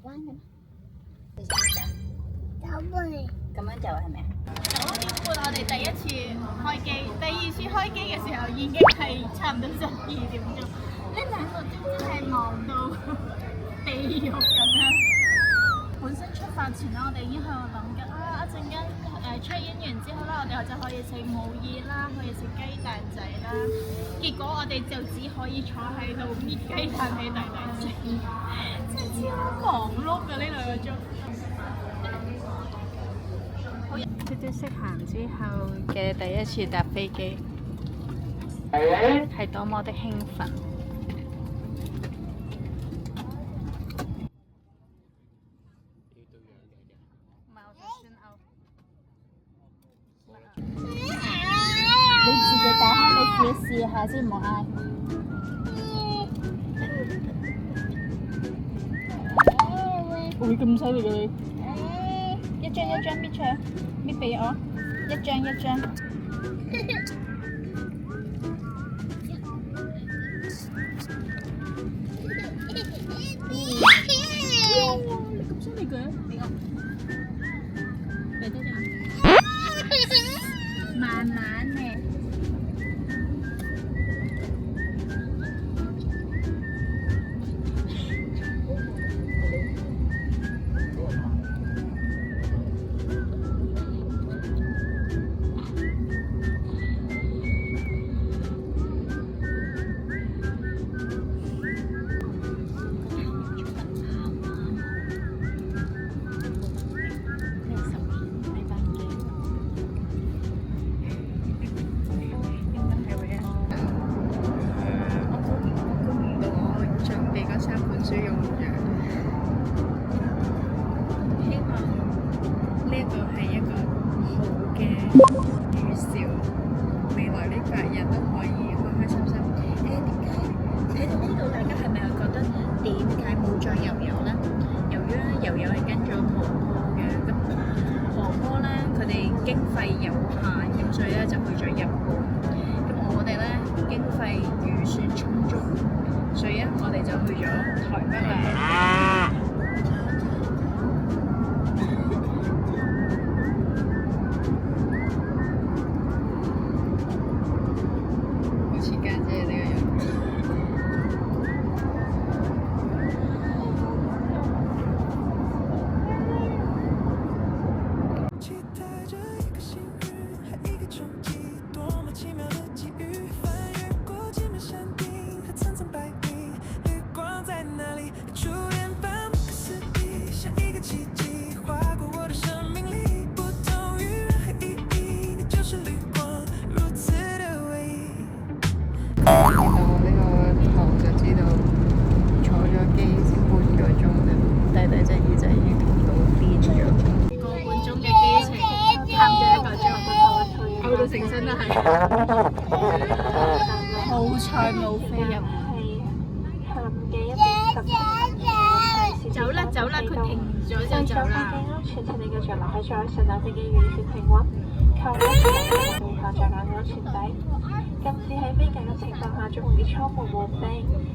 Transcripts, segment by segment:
灣嘅咩？你知唔知啊？咁樣走係咪啊9點半我哋第一次開機，第二次開機嘅時候已經係差唔多12點鐘。呢2個鐘真係忙到地獄咁樣。本身出發前咧，我哋已經喺度諗緊一陣間check in 完之後咧，我哋就可以食母耳啦，可以食雞蛋仔啦。結果我哋就只可以坐喺度搣雞蛋俾弟弟食，真係超忙碌㗎呢2個鐘。嘟嘟識行之後嘅第一次搭飛機，係多麼的興奮！你自己打開，你試下先，唔好嗌。會咁犀利嘅你？一張搣出嚟，搣俾我，一張。你咁犀利嘅？俾我，俾多啲。慢慢嚟。經費有限，咁所以咧就去咗日本。咁我哋咧經費預算充足，所以咧我哋就去咗台北啦。好似家姐呢個樣。見到呢個頭就知道坐咗機先半個鐘啦，弟弟隻耳仔已經痛到癲咗。個半鐘嘅機程，喊咗1個鐘，嘔到成身都係。好彩冇飛入。走啦，佢停咗就走啦。全程你繼續留喺座位上，等飛機預先停穩，扣一下無法着眼安全帶。禁止喺飛緊嘅情況下觸碰啲艙門護臂，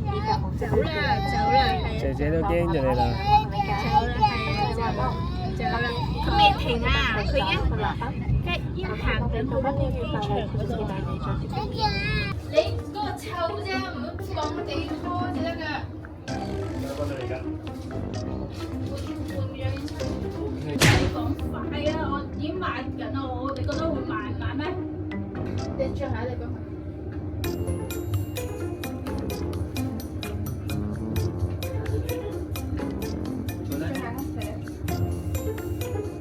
以及紅色。走啦，姐姐都驚咗你啦。走啦，佢未停啊，佢一行緊到嗰個機場嗰度。你嗰個臭啫，唔好講地拖就得㗎。係啊，我已經買緊啦，你覺得會買咩？你着下你講。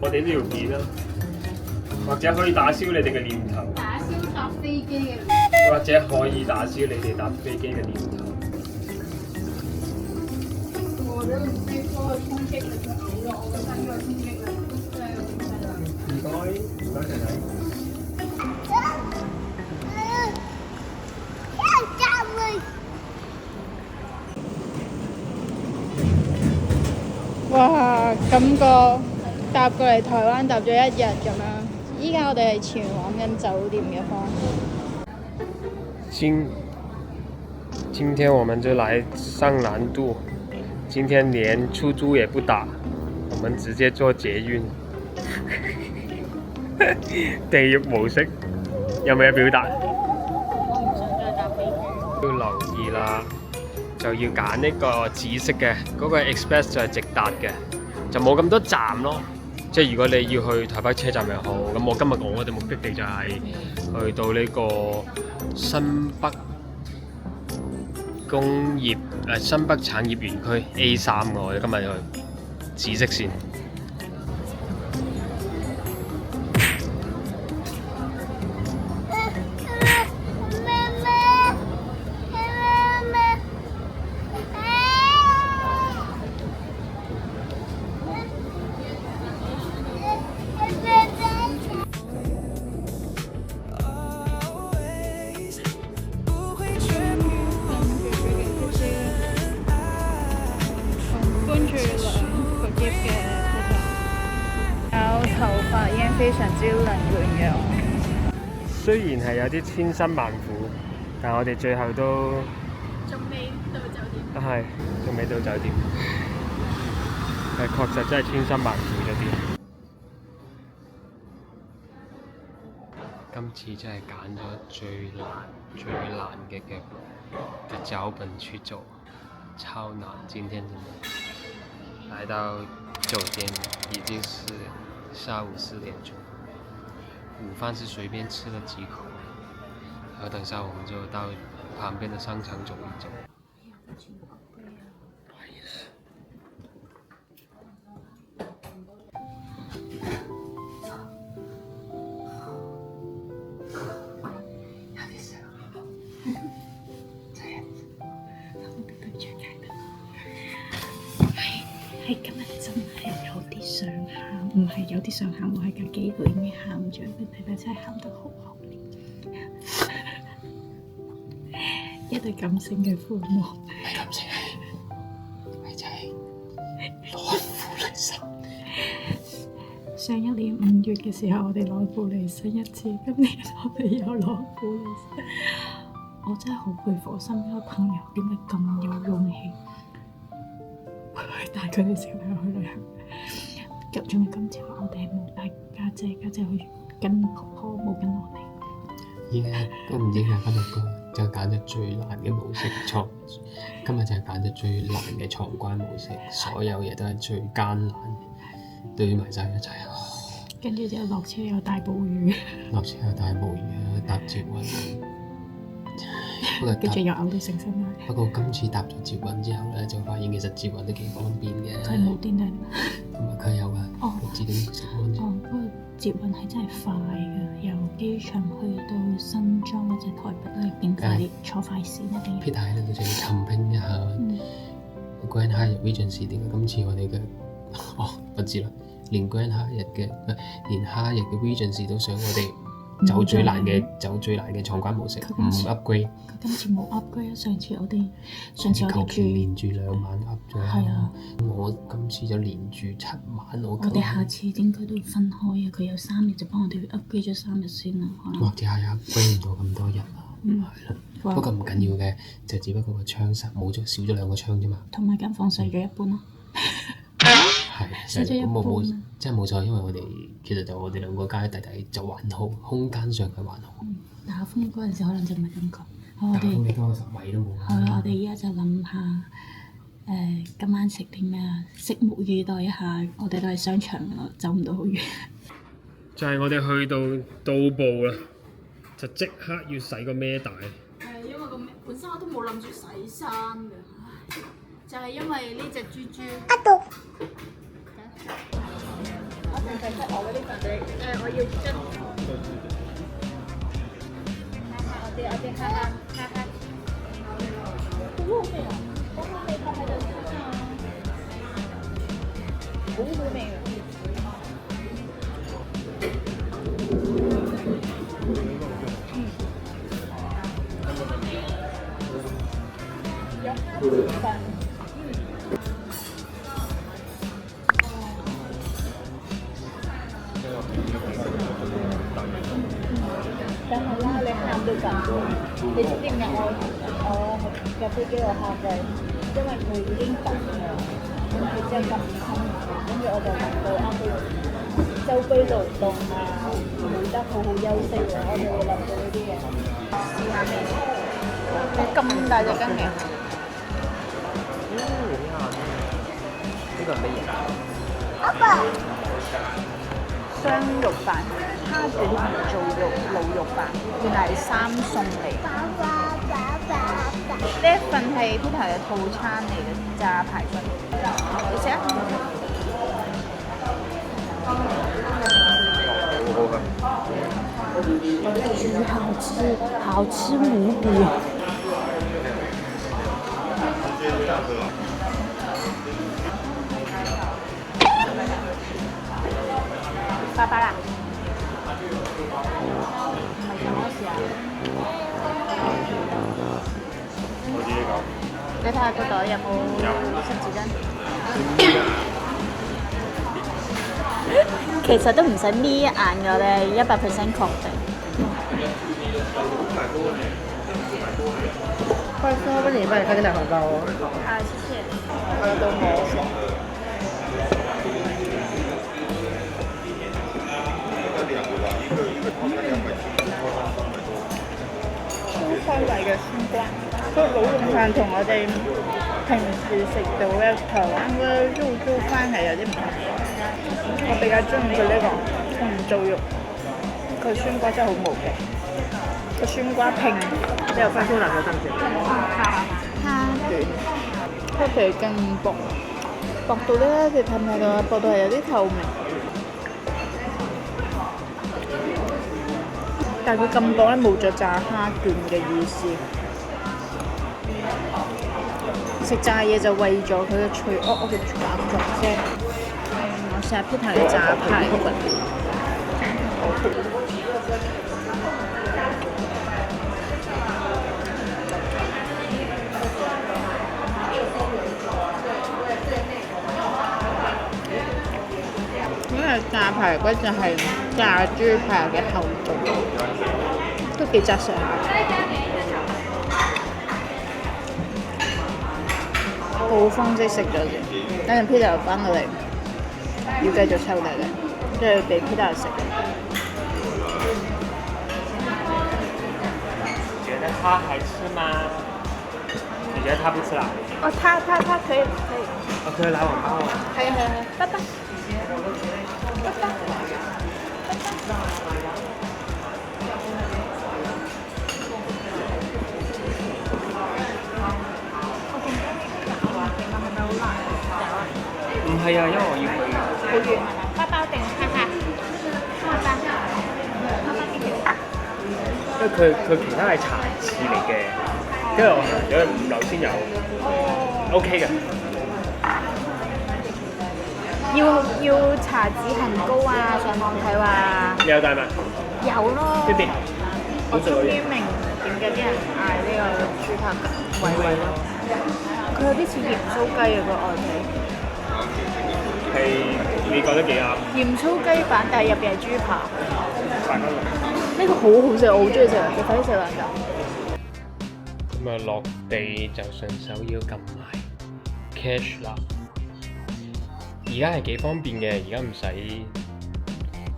我哋呢條片啦，或者可以打消你哋嘅念頭。打消搭飛機嘅念頭。或者可以打消你哋搭飛機嘅念頭。我覺得你飛過去衝擊力就嘔咯，我覺得呢個衝擊力真係好犀利。唔該仔仔。哇！感覺搭過嚟台灣搭咗1日咁樣，依家我哋係前往緊酒店嘅方向。今天我們就來上南渡，今天連出租也不打，我們直接坐捷運。地獄模式，有冇嘢表達？我唔想再搭飛機。要留意啦，就要揀呢個紫色嘅，嗰個 Express 就係直達嘅，就冇咁多站咯。即係如果你要去台北車站又好，咁我哋目的地就係去到呢個新北新北產業園區 A3嘅，我哋今日去紫色線。頭髮已經非常之凌亂嘅。雖然係有啲千辛萬苦，但我哋最後都仲未到酒店。係，仲未到酒店。係確實真係千辛萬苦咗啲。今次真係揀咗最難嘅腳本去做，超難。今天真的來到酒店已經是下午4點鐘，午飯是隨便吃了幾口，然後等下我們就到旁邊的商場走一走。係今日真係有啲想喊，唔係有啲想喊，我喺架機度已經喊咗，但係真係喊得好好。一對感性嘅父母，係感性，係真係攞苦嚟辛。上一年5月嘅時候，我哋攞苦嚟辛一次，今年我哋又攞苦嚟辛。我真係好佩服我身邊嘅朋友點解咁有勇氣。帶佢哋小朋友去旅行，仲要今次我哋係冇帶家姐去跟婆婆，冇跟我哋。依家都唔應該跟到哥，就揀咗最難嘅模式今日就係揀咗最難嘅闖關模式，所有嘢都係最艱難，堆埋晒一齊。跟住就落車有大暴雨，落車有大暴雨，搭捷運。跟住又嘔到成身啦。不過今次搭咗捷運之後咧，就發現其實捷運都幾方便嘅。佢冇電梯。同埋佢有㗎，自動食安全。不過捷運係真係快㗎，由機場去到新莊或者台北都係變快，坐快線一定要。Peter 喺度就要氹拼一下。Grand Hyatt Regency 點解今次我哋嘅不知啦，連 Grand Hyatt 嘅連 Hyatt 嘅 Regency 都想我哋走最難嘅闖關模式，唔 upgrade。佢今次冇 upgrade，上次我哋求其連住2晚 up 咗。係啊，我今次就連住7晚。我哋下次應該都會分開啊！佢有3日就幫我哋 upgrade 咗3日先啦，可能。或者係 upgrade 唔到咁多日啊。係啦，不過唔緊要嘅，就只不過個窗少咗2個窗啫嘛。同埋間房細咗一半咯。係，冇即係冇錯，因為我哋其實就我哋2個家弟弟就還好，空間上係還好。打風嗰陣時可能就唔係咁講。打風你多10米都冇。係啊，我哋依家就諗下，今晚食啲咩啊？拭目以待一下，我哋都係商場咯，走唔到好遠。就係我哋去到埗啦，就即刻要洗個孭帶。係因為本身我都冇諗住洗衫嘅，就係因為呢隻豬豬。我淨係得我嗰啲份俾我要樽。我啲哈哈。好味啊！好味放喺度先啊！好味啊！有蝦子飯。梗係啦，你喊到咁。你知唔知點解我架飛機我客就係因為佢已經等啦，跟住之後咁空，跟住我就諗到啱啱舟車勞頓啊，冇得好好休息喎，我就會諗到呢啲嘢。試下未？你咁大隻羹嘅？呢個係乜嘢？雙肉飯、蝦卷同做肉滷肉飯，原來係3餸嚟。呢一份係 Peter 嘅套餐嚟嘅炸排骨，你食啊？好好㗎。巨好吃，好吃無比。爸爸啦，唔係什麼事啊？我自己講。你睇下個袋有冇濕紙巾？其實都唔使眯一眼嘅咧，100% 確定。快說吧，你幫你開個大紅包哦。啊，謝謝。我要到我先。超開胃嘅酸瓜，個滷肉飯同我哋平時食到嘅台灣嘅肉燥飯係有啲唔同。我比較中意佢呢個紅糟肉，佢酸瓜真係好無敵，個酸瓜拼。你有番茄辣椒得唔得？蝦卷，佢皮勁薄，薄到咧，你睇唔睇到啊？薄到係有啲透明。但係佢咁薄咧，冇咗炸蝦卷嘅意思。食炸嘢就為咗佢嘅脆噏噏嘅感覺啫。我試下 Peter 嘅炸排骨。因為炸排骨就係炸豬排嘅後種，都幾扎實下。暴風即食咗先，等陣 Peter 翻到嚟，要繼續抽大嘅，即係俾 Peter 食。覺得他還吃嗎？你覺得他不吃啦？哦，他可以。我可以拿紅包喎。係，拜拜。拜拜。唔係啊，因為我要去。好遠係咪？包包定哈哈？哈哈。因為佢其他係茶翅嚟嘅，跟住我行咗去5樓先有。OK 嘅。要搽止痕膏啊！上網睇話。你有帶嗎？有咯。邊邊？我終於明點解啲人嗌呢個豬扒貴咯。佢有啲似鹽酥雞啊個外皮。係你覺得幾啱？鹽酥雞版，但係入邊係豬扒。500蚊。呢個好好食，我好中意食，你快啲食啦就。咁啊落地就順手要撳埋 cash 啦。而家係幾方便嘅，而家唔使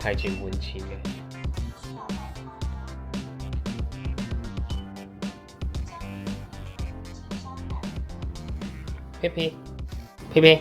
提前換錢嘅。屁屁，屁屁。